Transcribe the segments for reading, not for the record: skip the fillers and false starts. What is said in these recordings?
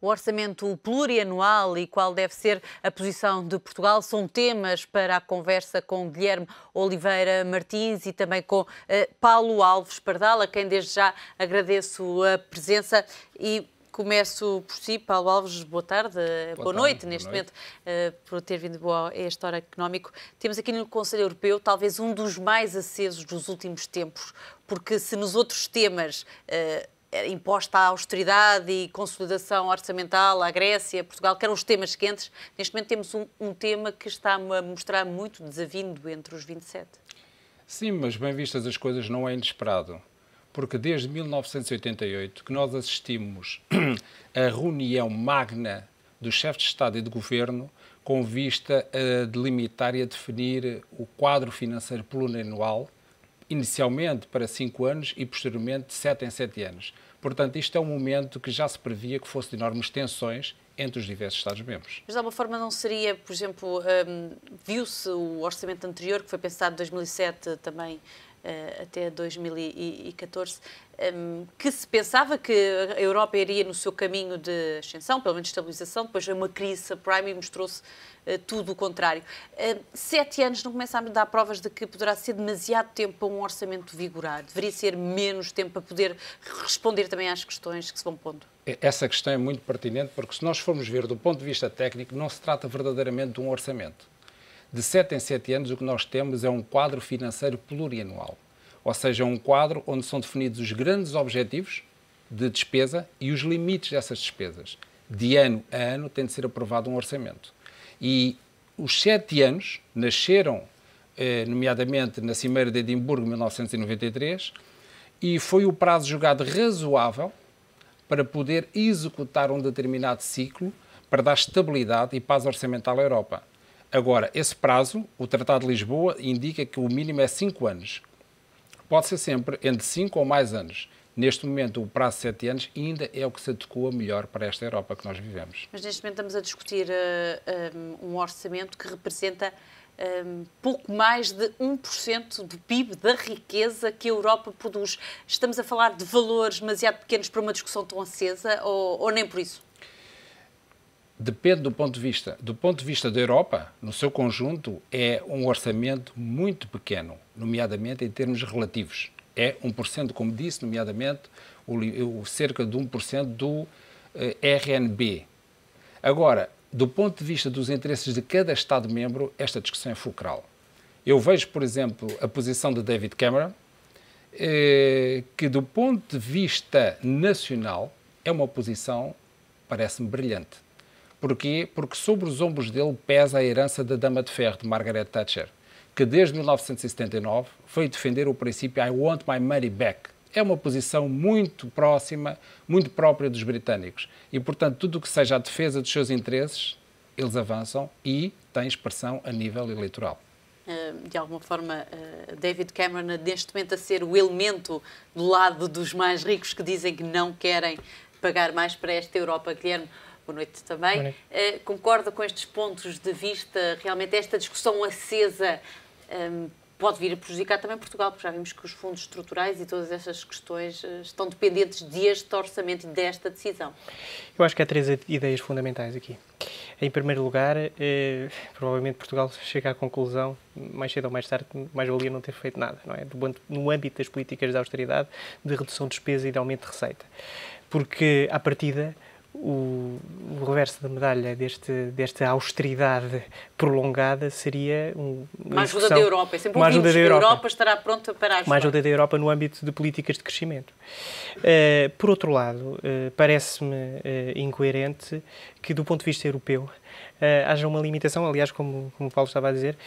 O orçamento plurianual e qual deve ser a posição de Portugal são temas para a conversa com Guilherme Oliveira Martins e também com Paulo Alves Pardal, a quem desde já agradeço a presença. E começo por si, Paulo Alves, boa tarde, boa noite, neste momento, por ter vindo a este Hora Económico. Temos aqui no Conselho Europeu talvez um dos mais acesos dos últimos tempos, porque se nos outros temas imposta a austeridade e consolidação orçamental à Grécia, Portugal, que eram os temas quentes, neste momento temos um tema que está a mostrar muito desavindo entre os 27. Sim, mas bem vistas as coisas não é inesperado, porque desde 1988 que nós assistimos a reunião magna dos chefes de Estado e de Governo com vista a delimitar e a definir o quadro financeiro plurianual, inicialmente para 5 anos e posteriormente de 7 em 7 anos. Portanto, isto é um momento que já se previa que fosse de enormes tensões entre os diversos Estados-membros. Mas de alguma forma não seria, por exemplo, viu-se o orçamento anterior, que foi pensado de 2007 também até 2014, que se pensava que a Europa iria no seu caminho de ascensão, pelo menos de estabilização, depois veio uma crise subprime e mostrou-se tudo o contrário. 7 anos não começam a dar provas de que poderá ser demasiado tempo para um orçamento vigorar? Deveria ser menos tempo para poder responder também às questões que se vão pondo? Essa questão é muito pertinente, porque se nós formos ver do ponto de vista técnico, não se trata verdadeiramente de um orçamento. De 7 em 7 anos, o que nós temos é um quadro financeiro plurianual. Ou seja, um quadro onde são definidos os grandes objetivos de despesa e os limites dessas despesas. De ano a ano tem de ser aprovado um orçamento. E os 7 anos nasceram, nomeadamente, na Cimeira de Edimburgo, em 1993, e foi o prazo julgado razoável para poder executar um determinado ciclo para dar estabilidade e paz orçamental à Europa. Agora, esse prazo, o Tratado de Lisboa, indica que o mínimo é 5 anos. Pode ser sempre entre 5 ou mais anos. Neste momento, o prazo de 7 anos ainda é o que se adequa melhor para esta Europa que nós vivemos. Mas neste momento estamos a discutir um orçamento que representa pouco mais de 1% do PIB, da riqueza que a Europa produz. Estamos a falar de valores demasiado pequenos para uma discussão tão acesa ou nem por isso? Depende do ponto de vista. Do ponto de vista da Europa, no seu conjunto, é um orçamento muito pequeno, nomeadamente em termos relativos. É 1%, como disse, nomeadamente cerca de 1% do RNB. Agora, do ponto de vista dos interesses de cada Estado-membro, esta discussão é fulcral. Eu vejo, por exemplo, a posição de David Cameron, que do ponto de vista nacional é uma posição, parece-me, brilhante. Porquê? Porque sobre os ombros dele pesa a herança da Dama de Ferro, de Margaret Thatcher, que desde 1979 foi defender o princípio I want my money back. É uma posição muito próxima, muito própria dos britânicos. E, portanto, tudo o que seja a defesa dos seus interesses, eles avançam e têm expressão a nível eleitoral. De alguma forma, David Cameron, neste momento, a ser o elemento do lado dos mais ricos que dizem que não querem pagar mais para esta Europa. Guilherme, boa noite também. Boa noite. Concorda com estes pontos de vista? Realmente esta discussão acesa pode vir a prejudicar também Portugal, porque já vimos que os fundos estruturais e todas estas questões estão dependentes deste orçamento e desta decisão. Eu acho que há 3 ideias fundamentais aqui. Em primeiro lugar, provavelmente Portugal chega à conclusão, mais cedo ou mais tarde, que mais valia não ter feito nada, não é? No âmbito das políticas de austeridade, de redução de despesa e de aumento de receita. Porque, à partida, o reverso da medalha desta austeridade prolongada seria uma ajuda da Europa. É sempre uma ajuda da Europa. A Europa estará pronta para ajudar. Uma ajuda da Europa no âmbito de políticas de crescimento. Por outro lado, parece-me incoerente que, do ponto de vista europeu, haja uma limitação, aliás, como o Paulo estava a dizer,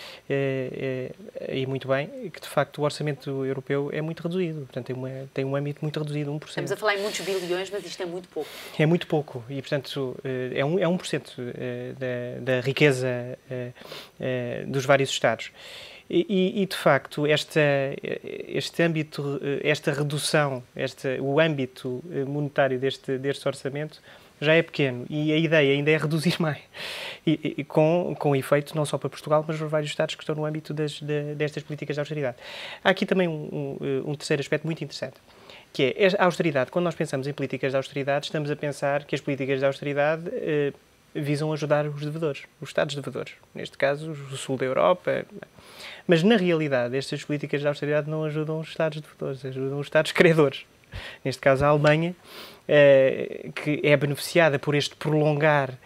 e muito bem, que de facto o orçamento europeu é muito reduzido, portanto tem um âmbito muito reduzido, 1%. Estamos a falar em muitos bilhões, mas isto é muito pouco. É muito pouco e, portanto, é 1% da riqueza dos vários Estados. E de facto, este âmbito, esta redução, o âmbito monetário deste orçamento já é pequeno e a ideia ainda é reduzir mais, com efeito não só para Portugal, mas para vários Estados que estão no âmbito destas políticas de austeridade. Há aqui também um terceiro aspecto muito interessante, que é a austeridade. Quando nós pensamos em políticas de austeridade, estamos a pensar que as políticas de austeridade visam ajudar os devedores, os Estados devedores. Neste caso, o sul da Europa. Mas, na realidade, estas políticas de austeridade não ajudam os Estados devedores, ajudam os Estados credores. Neste caso, a Alemanha, que é beneficiada por este prolongar,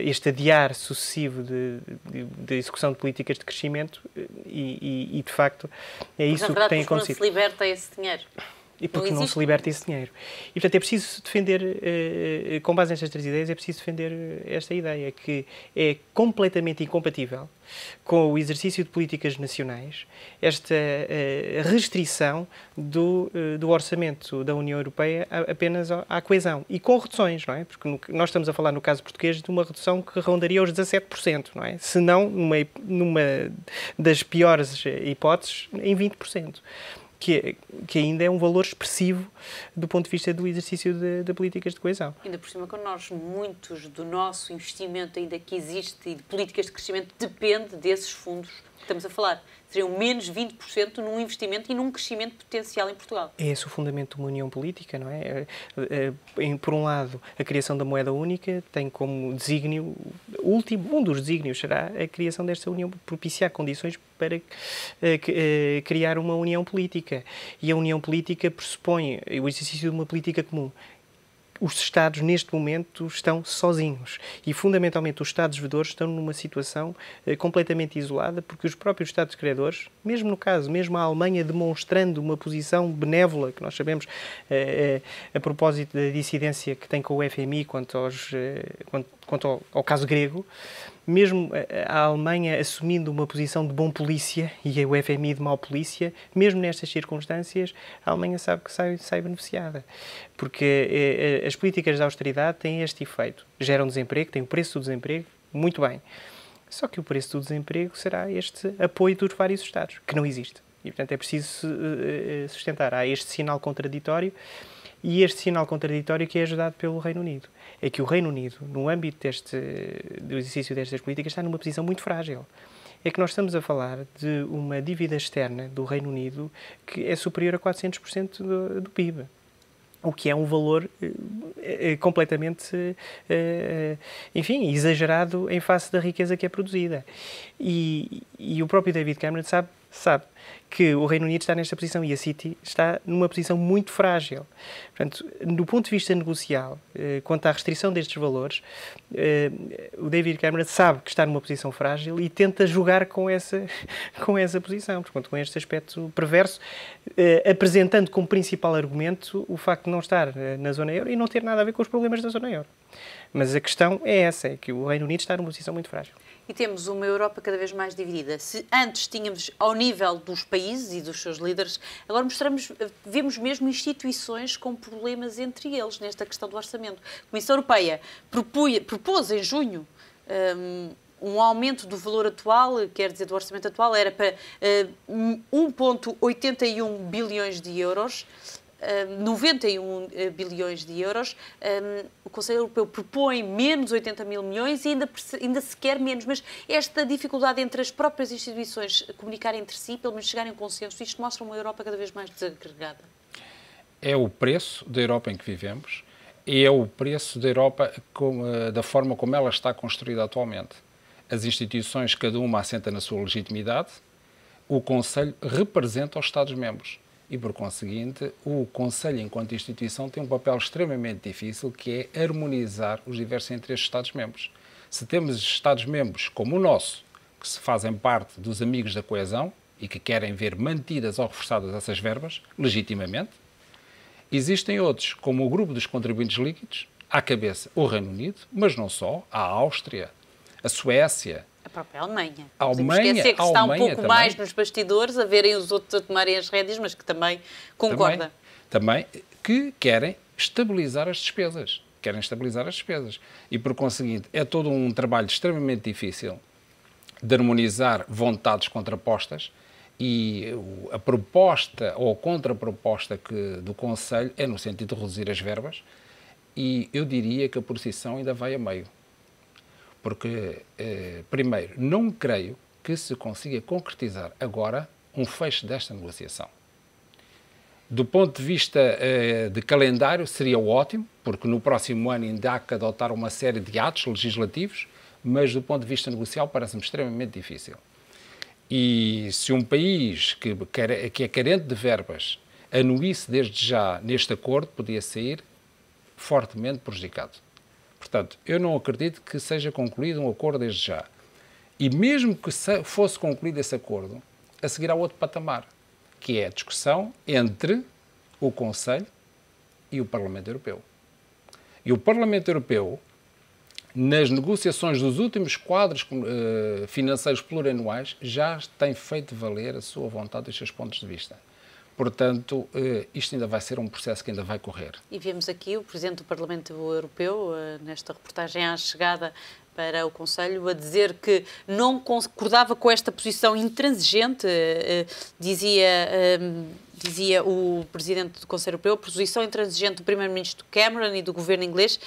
este adiar sucessivo de execução de políticas de crescimento e de facto, é isso que tem acontecido. Não se liberta esse dinheiro. E porque não se liberta esse dinheiro. E, portanto, é preciso defender, com base nestas três ideias, é preciso defender esta ideia, que é completamente incompatível com o exercício de políticas nacionais, esta restrição do orçamento da União Europeia apenas à coesão. E com reduções, não é? Porque nós estamos a falar, no caso português, de uma redução que rondaria os 17%, não é? Se não, numa das piores hipóteses, em 20%. Que ainda é um valor expressivo do ponto de vista do exercício de políticas de coesão. Ainda por cima, quando muitos do nosso investimento ainda que existe e de políticas de crescimento depende desses fundos que estamos a falar. Seriam menos 20% num investimento e num crescimento potencial em Portugal. É esse o fundamento de uma união política, não é? Por um lado, a criação da moeda única tem como desígnio, um dos desígnios será a criação desta união, propiciar condições para criar uma união política. E a união política pressupõe o exercício de uma política comum. Os Estados, neste momento, estão sozinhos. E, fundamentalmente, os Estados devedores estão numa situação completamente isolada, porque os próprios Estados credores, mesmo no caso, mesmo a Alemanha demonstrando uma posição benévola, que nós sabemos a propósito da dissidência que tem com o FMI quanto ao caso grego, mesmo a Alemanha assumindo uma posição de bom polícia e o FMI de mau polícia, mesmo nestas circunstâncias, a Alemanha sabe que sai beneficiada. Porque as políticas de austeridade têm este efeito. Geram desemprego, têm o preço do desemprego, muito bem. Só que o preço do desemprego será este apoio dos vários Estados, que não existe. E, portanto, é preciso sustentar. Há este sinal contraditório e este sinal contraditório que é ajudado pelo Reino Unido. É que o Reino Unido, no âmbito do exercício destas políticas, está numa posição muito frágil. É que nós estamos a falar de uma dívida externa do Reino Unido que é superior a 400% do PIB. O que é um valor completamente, enfim, exagerado em face da riqueza que é produzida. E o próprio David Cameron sabe que o Reino Unido está nesta posição e a City está numa posição muito frágil. Portanto, do ponto de vista negocial, quanto à restrição destes valores, o David Cameron sabe que está numa posição frágil e tenta jogar com essa posição, portanto, com este aspecto perverso, apresentando como principal argumento o facto de não estar na zona euro e não ter nada a ver com os problemas da zona euro. Mas a questão é essa, é que o Reino Unido está numa posição muito frágil. E temos uma Europa cada vez mais dividida. Se antes tínhamos ao nível dos países e dos seus líderes, agora vemos mesmo instituições com problemas entre eles nesta questão do orçamento. A Comissão Europeia propôs em junho um aumento do valor atual, quer dizer, do orçamento atual, era para 1,81 bilhões de euros, 91 bilhões de euros. O Conselho Europeu propõe menos 80 mil milhões e ainda se quer menos. Mas esta dificuldade entre as próprias instituições comunicarem entre si, pelo menos chegarem a um consenso, isto mostra uma Europa cada vez mais desagregada. É o preço da Europa em que vivemos e é o preço da Europa da forma como ela está construída atualmente. As instituições, cada uma assenta na sua legitimidade, o Conselho representa os Estados-membros. E, por conseguinte, o Conselho, enquanto instituição, tem um papel extremamente difícil, que é harmonizar os diversos interesses dos Estados-membros. Se temos Estados-membros como o nosso, que se fazem parte dos amigos da coesão e que querem ver mantidas ou reforçadas essas verbas, legitimamente, existem outros, como o grupo dos contribuintes líquidos, à cabeça o Reino Unido, mas não só, a Áustria, a Suécia, a própria Alemanha. A Alemanha, podemos esquecer que está um pouco também, mais nos bastidores, a verem os outros a tomarem as rédeas, mas que também concorda. Também que querem estabilizar as despesas. E, por conseguinte, é todo um trabalho extremamente difícil de harmonizar vontades contrapostas e a proposta ou a contraproposta do Conselho é no sentido de reduzir as verbas e eu diria que a posição ainda vai a meio. Porque, primeiro, não creio que se consiga concretizar agora um fecho desta negociação. Do ponto de vista de calendário, seria ótimo, porque no próximo ano ainda há que adotar uma série de atos legislativos, mas do ponto de vista negocial parece-me extremamente difícil. E se um país que é carente de verbas anuísse desde já neste acordo, podia sair fortemente prejudicado. Portanto, eu não acredito que seja concluído um acordo desde já. E mesmo que fosse concluído esse acordo, a seguir há outro patamar, que é a discussão entre o Conselho e o Parlamento Europeu. E o Parlamento Europeu, nas negociações dos últimos quadros financeiros plurianuais, já tem feito valer a sua vontade e os seus pontos de vista. Portanto, isto ainda vai ser um processo que ainda vai correr. E vemos aqui o Presidente do Parlamento Europeu, nesta reportagem à chegada para o Conselho, a dizer que não concordava com esta posição intransigente, dizia o Presidente do Conselho Europeu, a posição intransigente do Primeiro-Ministro Cameron e do Governo inglês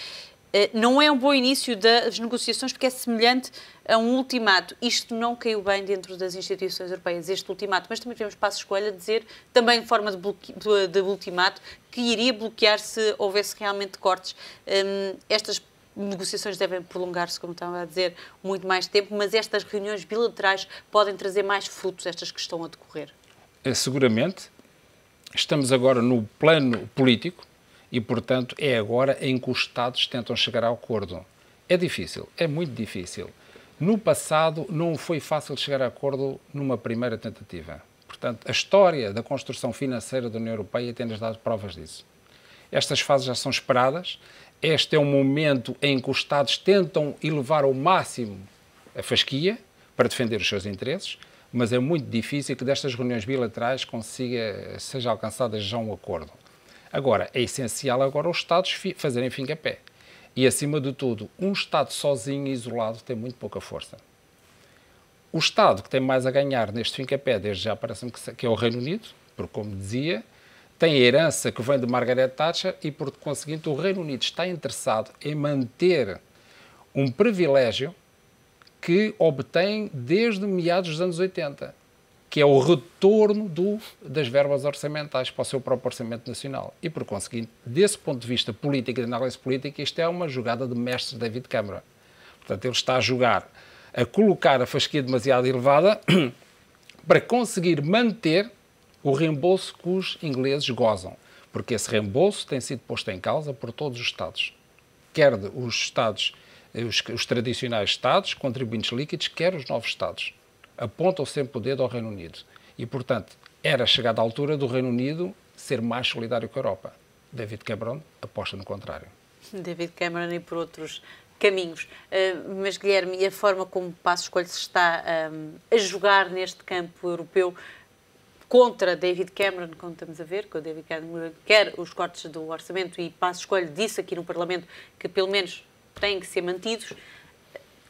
não é um bom início das negociações porque é semelhante a um ultimato. Isto não caiu bem dentro das instituições europeias, este ultimato, mas também tivemos Passos Coelho a dizer, também de forma de ultimato, que iria bloquear se houvesse realmente cortes. Estas negociações devem prolongar-se, como estava a dizer, muito mais tempo, mas estas reuniões bilaterais podem trazer mais frutos, estas que estão a decorrer. Seguramente. Estamos agora no plano político e, portanto, é agora em que os Estados tentam chegar a acordo. É difícil, é muito difícil. No passado não foi fácil chegar a acordo numa primeira tentativa. Portanto, a história da construção financeira da União Europeia tem-nos dado provas disso. Estas fases já são esperadas. Este é um momento em que os Estados tentam elevar ao máximo a fasquia para defender os seus interesses, mas é muito difícil que destas reuniões bilaterais seja alcançado já um acordo. Agora, é essencial agora os Estados fazerem fim a pé. E, acima de tudo, um Estado sozinho e isolado tem muito pouca força. O Estado que tem mais a ganhar neste fim a pé, desde já parece-me que é o Reino Unido, porque, como dizia, tem a herança que vem de Margaret Thatcher e, por conseguinte, o Reino Unido está interessado em manter um privilégio que obtém desde meados dos anos 80, que é o retorno das verbas orçamentais para o seu próprio orçamento nacional. E, por conseguinte, desse ponto de vista político e de análise política, isto é uma jogada de mestre de David Cameron. Portanto, ele está a colocar a fasquia demasiado elevada para conseguir manter o reembolso que os ingleses gozam, porque esse reembolso tem sido posto em causa por todos os Estados, quer os Estados, os tradicionais Estados, contribuintes líquidos, quer os novos Estados. Apontam sempre o dedo ao Reino Unido. E, portanto, era chegada a altura do Reino Unido ser mais solidário que a Europa. David Cameron aposta no contrário. David Cameron e por outros caminhos. Mas, Guilherme, e a forma como Passos Coelho se está a jogar neste campo europeu contra David Cameron, como estamos a ver, que o David Cameron quer os cortes do orçamento e Passos Coelho disse aqui no Parlamento que, pelo menos, têm que ser mantidos.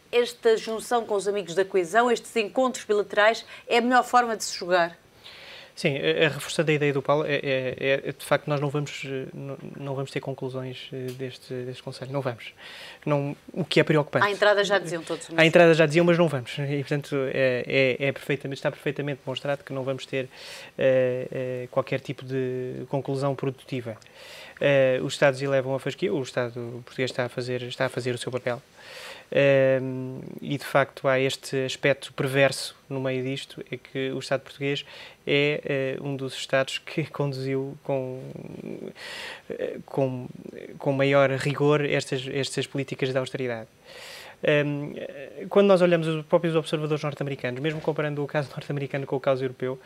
Esta junção com os amigos da coesão, estes encontros bilaterais, é a melhor forma de se jogar? Sim, reforçando a ideia do Paulo, de facto nós não vamos ter conclusões deste Conselho, não vamos. O que é preocupante. À entrada já diziam todos. À entrada já diziam, mas não vamos. E, portanto, está perfeitamente demonstrado que não vamos ter qualquer tipo de conclusão produtiva. Os Estados elevam a fasquia, o Estado português está a fazer o seu papel. E de facto há este aspecto perverso no meio disto, é que o Estado português é um dos Estados que conduziu com maior rigor estas políticas de austeridade. Quando nós olhamos os próprios observadores norte-americanos, mesmo comparando o caso norte-americano com o caso europeu,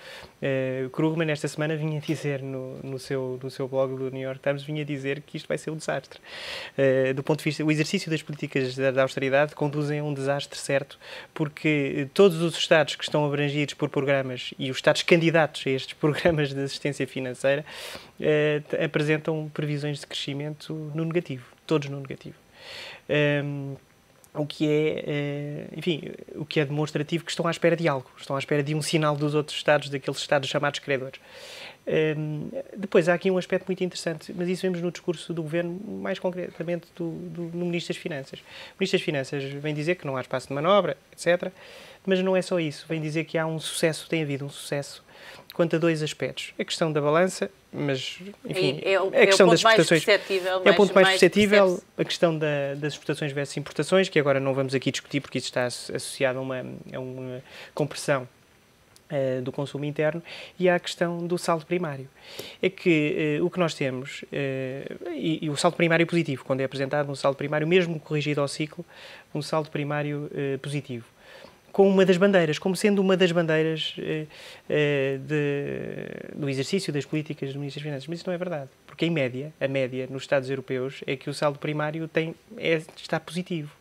Krugman esta semana vinha dizer no seu blog do New York Times, vinha dizer que isto vai ser um desastre. Do ponto de vista, o exercício das políticas da austeridade conduzem a um desastre certo, porque todos os Estados que estão abrangidos por programas e os Estados candidatos a estes programas de assistência financeira apresentam previsões de crescimento no negativo, todos no negativo. O que é demonstrativo que estão à espera de algo, estão à espera de um sinal dos outros Estados, daqueles Estados chamados credores. Depois, há aqui um aspecto muito interessante, mas isso vemos no discurso do Governo, mais concretamente no Ministro das Finanças. O Ministro das Finanças vem dizer que não há espaço de manobra, etc., mas não é só isso, vem dizer que há um sucesso, tem havido um sucesso quanto a dois aspectos. A questão da balança, mas, enfim, a questão das exportações é o ponto mais perceptível, a questão das exportações versus importações, que agora não vamos aqui discutir porque isso está associado a uma compressão do consumo interno, e há a questão do saldo primário. É que o que nós temos, e o saldo primário positivo, quando é apresentado um saldo primário, mesmo corrigido ao ciclo, um saldo primário positivo, com uma das bandeiras, como sendo uma das bandeiras do exercício das políticas do Ministro das Finanças. Mas isso não é verdade, porque a média nos Estados europeus é que o saldo primário está positivo.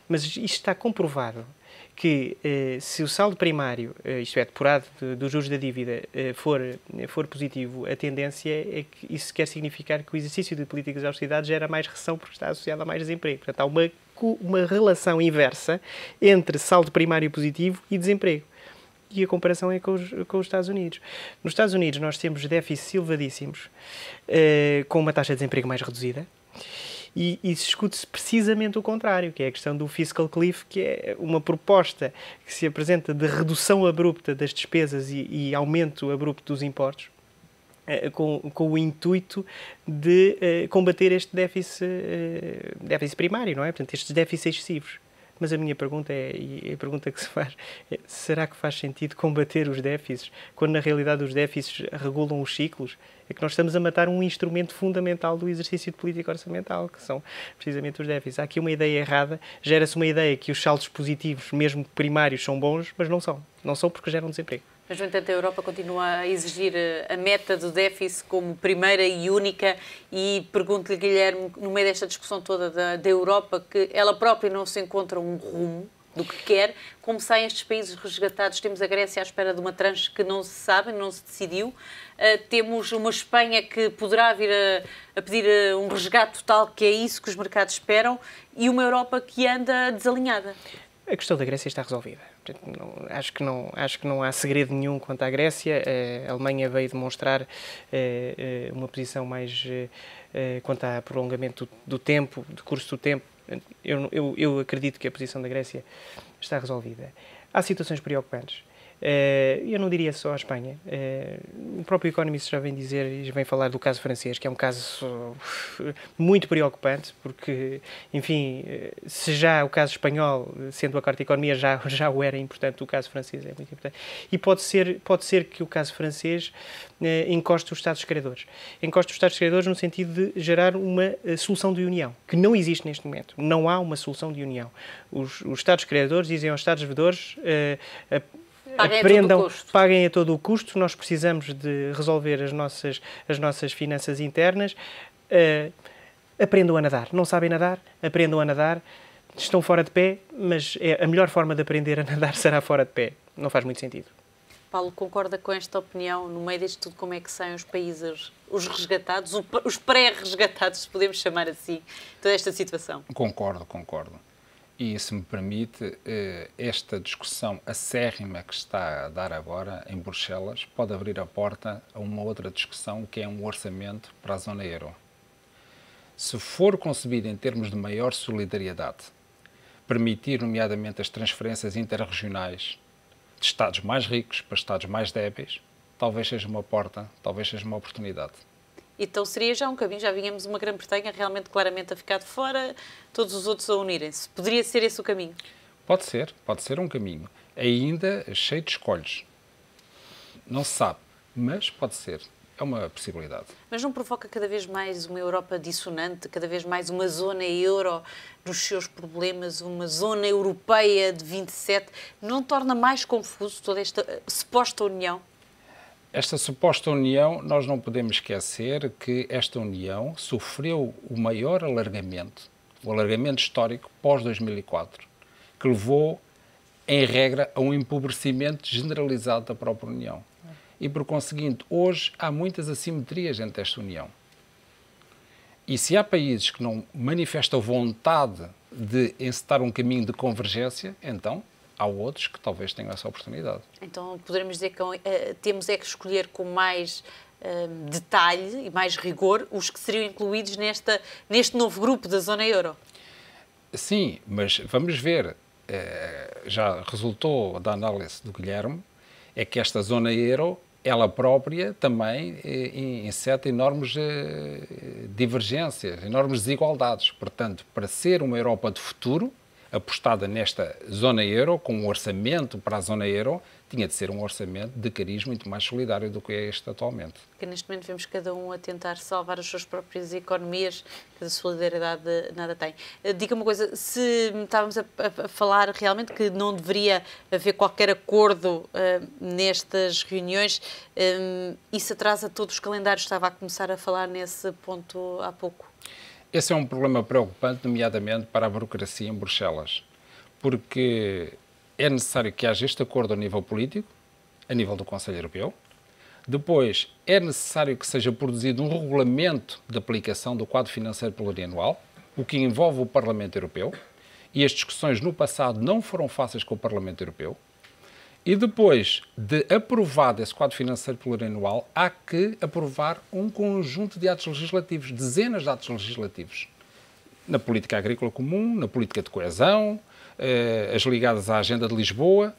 Mas isto está comprovado que se o saldo primário, isto é, depurado dos juros da dívida, for positivo, a tendência é que isso quer significar que o exercício de políticas de austeridade gera mais recessão porque está associado a mais desemprego. Portanto, há uma relação inversa entre saldo primário positivo e desemprego. E a comparação é com os Estados Unidos. Nos Estados Unidos nós temos déficits elevadíssimos, com uma taxa de desemprego mais reduzida, e discute-se precisamente o contrário, que é a questão do fiscal cliff, que é uma proposta que se apresenta de redução abrupta das despesas e aumento abrupto dos impostos, com o intuito de combater este déficit primário, não é? Portanto, estes déficits excessivos. Mas a minha pergunta e a pergunta que se faz é: será que faz sentido combater os déficits, quando na realidade os déficits regulam os ciclos? É que nós estamos a matar um instrumento fundamental do exercício de política orçamental, que são precisamente os déficits. Há aqui uma ideia errada, gera-se uma ideia que os saldos positivos, mesmo primários, são bons, mas não são. Não são porque geram desemprego. Mas, no entanto, a Europa continua a exigir a meta do déficit como primeira e única, e pergunto-lhe, Guilherme, no meio desta discussão toda da Europa, que ela própria não se encontra um rumo do que quer, como saem estes países resgatados? Temos a Grécia à espera de uma tranche que não se sabe, não se decidiu. Temos uma Espanha que poderá vir a pedir um resgate total, que é isso que os mercados esperam, e uma Europa que anda desalinhada. A questão da Grécia está resolvida. Acho que não há segredo nenhum quanto à Grécia. A Alemanha veio demonstrar uma posição mais quanto ao prolongamento do tempo, do curso do tempo. Eu acredito que a posição da Grécia está resolvida. Há situações preocupantes. Eu não diria só a Espanha. O próprio Economist já vem dizer e vem falar do caso francês, que é um caso muito preocupante, porque, enfim, se já o caso espanhol, sendo a Carta de Economia, já o era importante, o caso francês é muito importante. E pode ser que o caso francês encoste os Estados credores. Encoste os Estados credores no sentido de gerar uma solução de união, que não existe neste momento. Não há uma solução de união. Os Estados credores dizem aos Estados devedores: paguem a todo o custo, nós precisamos de resolver as nossas finanças internas, aprendam a nadar. Não sabem nadar? Aprendam a nadar. Estão fora de pé, mas a melhor forma de aprender a nadar será fora de pé. Não faz muito sentido. Paulo, concorda com esta opinião? No meio disto tudo, como é que saem os países, os resgatados, os pré-resgatados, se podemos chamar assim, toda esta situação? Concordo. E, se me permite, esta discussão acérrima que está a dar agora em Bruxelas pode abrir a porta a uma outra discussão, que é um orçamento para a zona euro. Se for concebido em termos de maior solidariedade, permitir, nomeadamente, as transferências interregionais de Estados mais ricos para Estados mais débeis, talvez seja uma porta, talvez seja uma oportunidade. Então seria já um caminho, já vínhamos uma Grã-Bretanha realmente claramente a ficar de fora, todos os outros a unirem-se. Poderia ser esse o caminho? Pode ser um caminho. Ainda cheio de escolhas. Não se sabe, mas pode ser. É uma possibilidade. Mas não provoca cada vez mais uma Europa dissonante, cada vez mais uma zona euro nos seus problemas, uma zona europeia de 27? Não torna mais confuso toda esta suposta união? Esta suposta união, nós não podemos esquecer que esta união sofreu o maior alargamento, o alargamento histórico pós-2004, que levou, em regra, a um empobrecimento generalizado da própria União. E, por conseguinte, hoje há muitas assimetrias entre esta União. E se há países que não manifestam vontade de encetar um caminho de convergência, então há outros que talvez tenham essa oportunidade. Então poderemos dizer que temos que escolher com mais detalhe e mais rigor os que seriam incluídos neste novo grupo da zona euro. Sim, mas vamos ver. Já resultou da análise do Guilherme, é que esta zona euro ela própria também inseta enormes divergências, enormes desigualdades. Portanto, para ser uma Europa de futuro, apostada nesta zona euro, com um orçamento para a zona euro, tinha de ser um orçamento de cariz muito mais solidário do que é este atualmente. Que neste momento vemos cada um a tentar salvar as suas próprias economias, que a solidariedade nada tem. Diga uma coisa, se estávamos a falar realmente que não deveria haver qualquer acordo nestas reuniões, isso atrasa todos os calendários, estava a começar a falar nesse ponto há pouco. Esse é um problema preocupante, nomeadamente para a burocracia em Bruxelas, porque é necessário que haja este acordo a nível político, a nível do Conselho Europeu. Depois, é necessário que seja produzido um regulamento de aplicação do quadro financeiro plurianual, o que envolve o Parlamento Europeu, e as discussões no passado não foram fáceis com o Parlamento Europeu. E depois de aprovado esse quadro financeiro plurianual, há que aprovar um conjunto de atos legislativos, dezenas de atos legislativos, na política agrícola comum, na política de coesão, as ligadas à Agenda de Lisboa,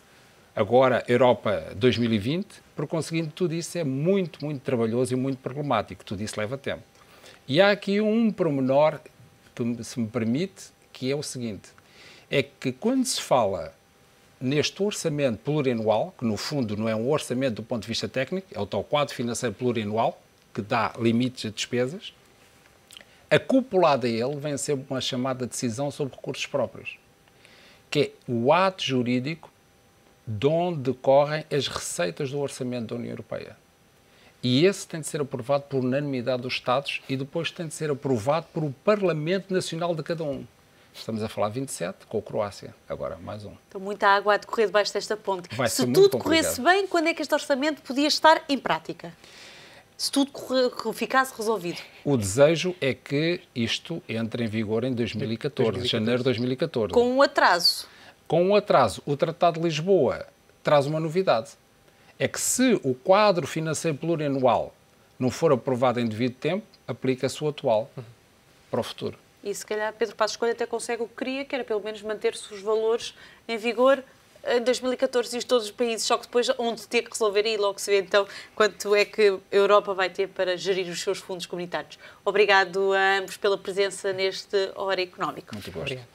agora Europa 2020, por conseguinte, tudo isso é muito, muito trabalhoso e muito problemático, tudo isso leva tempo. E há aqui um pormenor que, se me permite, que é o seguinte, é que quando se fala neste orçamento plurianual, que no fundo não é um orçamento do ponto de vista técnico, é o tal quadro financeiro plurianual, que dá limites a despesas, acoplada a ele vem sempre uma chamada decisão sobre recursos próprios, que é o ato jurídico de onde decorrem as receitas do orçamento da União Europeia. E esse tem de ser aprovado por unanimidade dos Estados e depois tem de ser aprovado por o Parlamento Nacional de cada um. Estamos a falar 27, com a Croácia. Agora, mais um. Então, muita água a decorrer debaixo desta ponte. Se tudo corresse bem, quando é que este orçamento podia estar em prática? Se tudo ficasse resolvido? O desejo é que isto entre em vigor em 2014, janeiro de 2014. Com um atraso? Com um atraso. O Tratado de Lisboa traz uma novidade. É que se o quadro financeiro plurianual não for aprovado em devido tempo, aplica-se o atual para o futuro. E se calhar Pedro Passos Coelho até consegue o que queria, que era pelo menos manter-se os valores em vigor em 2014 e todos os países, só que depois onde ter que resolver aí logo se vê então quanto é que a Europa vai ter para gerir os seus fundos comunitários. Obrigado a ambos pela presença neste Hora Económico. Muito gosto. Obrigado.